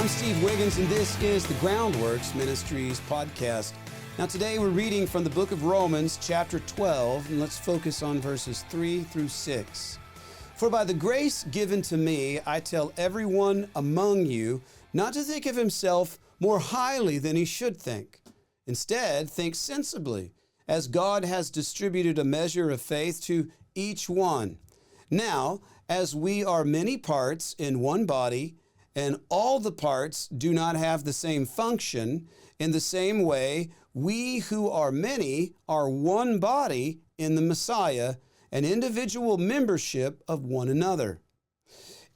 I'm Steve Wiggins, and this is the Groundworks Ministries podcast. Now, today we're reading from the book of Romans, chapter 12, and let's focus on verses 3 through 6. For by the grace given to me, I tell everyone among you not to think of himself more highly than he should think. Instead, think sensibly, as God has distributed a measure of faith to each one. Now, as we are many parts in one body, and all the parts do not have the same function, in the same way, we who are many are one body in the Messiah, and individual membership of one another.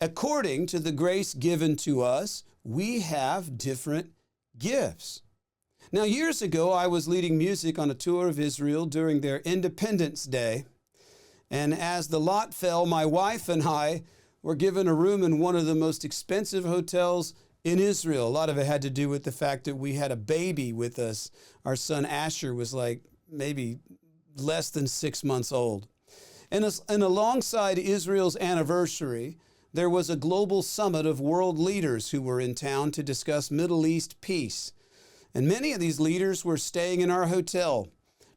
According to the grace given to us, we have different gifts. Now, years ago, I was leading music on a tour of Israel during their Independence Day. And as the lot fell, my wife and I were given a room in one of the most expensive hotels in Israel. A lot of it had to do with the fact that we had a baby with us. Our son Asher was like maybe less than 6 months old. And alongside Israel's anniversary, there was a global summit of world leaders who were in town to discuss Middle East peace. And many of these leaders were staying in our hotel.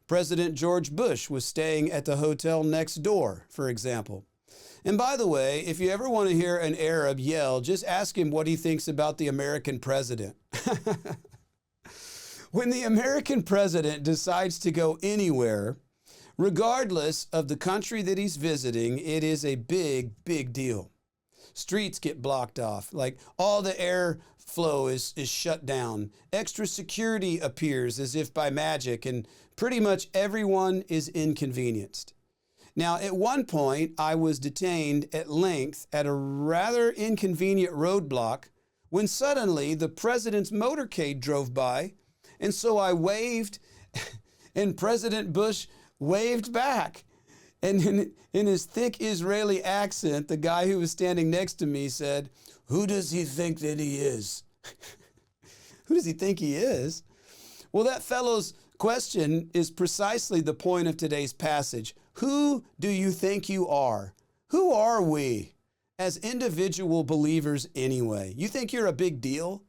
President George Bush was staying at the hotel next door, for example. And by the way, if you ever want to hear an Arab yell, just ask him what he thinks about the American president. When the American president decides to go anywhere, regardless of the country that he's visiting, it is a big, big deal. Streets get blocked off, like all the airflow is shut down. Extra security appears as if by magic, and pretty much everyone is inconvenienced. Now, at one point, I was detained at length at a rather inconvenient roadblock when suddenly the president's motorcade drove by, and so I waved, and President Bush waved back. And in his thick Israeli accent, the guy who was standing next to me said, "Who does he think that he is?" Who does he think he is? Well, that fellow's question is precisely the point of today's passage. Who do you think you are? Who are we as individual believers anyway? You think you're a big deal?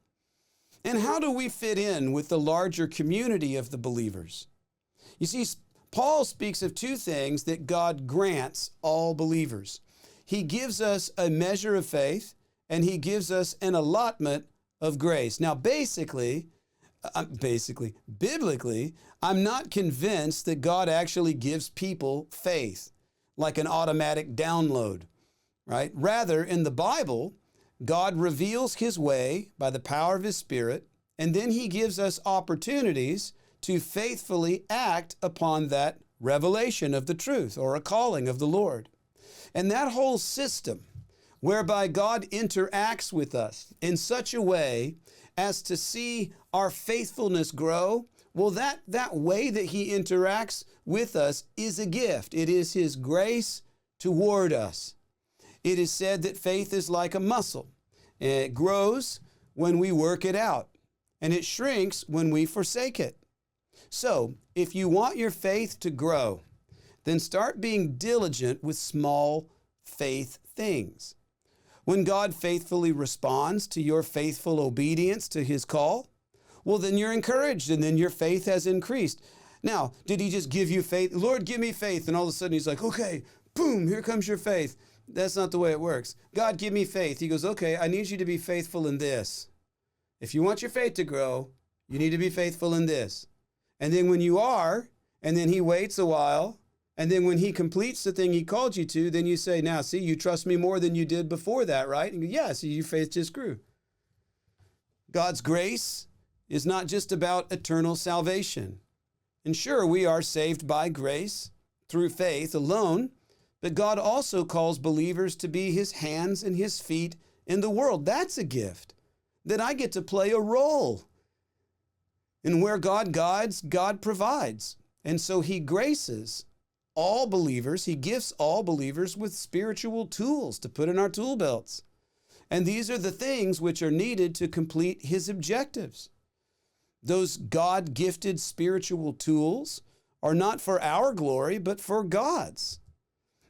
And how do we fit in with the larger community of the believers? You see, Paul speaks of two things that God grants all believers. He gives us a measure of faith, and he gives us an allotment of grace. Now, biblically, I'm not convinced that God actually gives people faith, like an automatic download, right? Rather, in the Bible, God reveals his way by the power of his Spirit, and then he gives us opportunities to faithfully act upon that revelation of the truth or a calling of the Lord. And that whole system whereby God interacts with us in such a way as to see our faithfulness grow, well, that way that he interacts with us is a gift. It is his grace toward us. It is said that faith is like a muscle. It grows when we work it out, and it shrinks when we forsake it. So, if you want your faith to grow, then start being diligent with small faith things. When God faithfully responds to your faithful obedience to his call, well, then you're encouraged, and then your faith has increased. Now, did he just give you faith? Lord, give me faith. And all of a sudden he's like, okay, boom, here comes your faith. That's not the way it works. God, give me faith. He goes, okay, I need you to be faithful in this. If you want your faith to grow, you need to be faithful in this. And then when you are, and then he waits a while, and then when he completes the thing he called you to, then you say, now, see, you trust me more than you did before that, right? And you go, yeah, see, your faith just grew. God's grace is not just about eternal salvation. And sure, we are saved by grace through faith alone, but God also calls believers to be his hands and his feet in the world. That's a gift, that I get to play a role. And where God guides, God provides. And so he graces all believers. He gifts all believers with spiritual tools to put in our tool belts. And these are the things which are needed to complete his objectives. Those God-gifted spiritual tools are not for our glory, but for God's.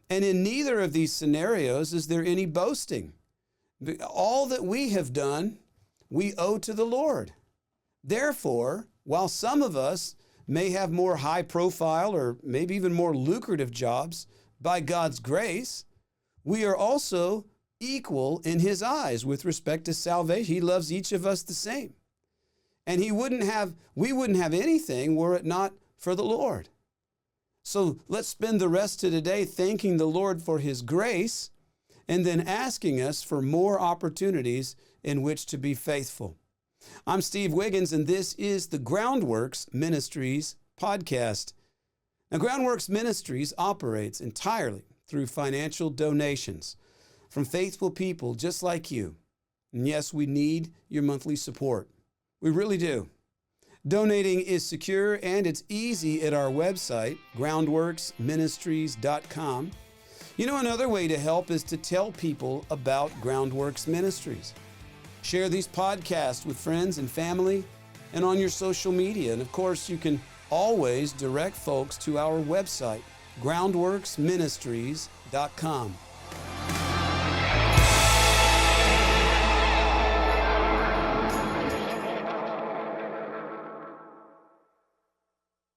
And in neither of these scenarios is there any boasting. All that we have done we owe to the Lord. Therefore, while some of us may have more high profile or maybe even more lucrative jobs by God's grace, we are also equal in His eyes with respect to salvation. He loves each of us the same. And we wouldn't have anything were it not for the Lord. So let's spend the rest of today thanking the Lord for His grace and then asking us for more opportunities in which to be faithful. I'm Steve Wiggins, and this is the Groundworks Ministries podcast. Now, Groundworks Ministries operates entirely through financial donations from faithful people just like you. And yes, we need your monthly support. We really do. Donating is secure and it's easy at our website, groundworksministries.com. You know, another way to help is to tell people about Groundworks Ministries. Share these podcasts with friends and family and on your social media. And of course, you can always direct folks to our website, groundworksministries.com.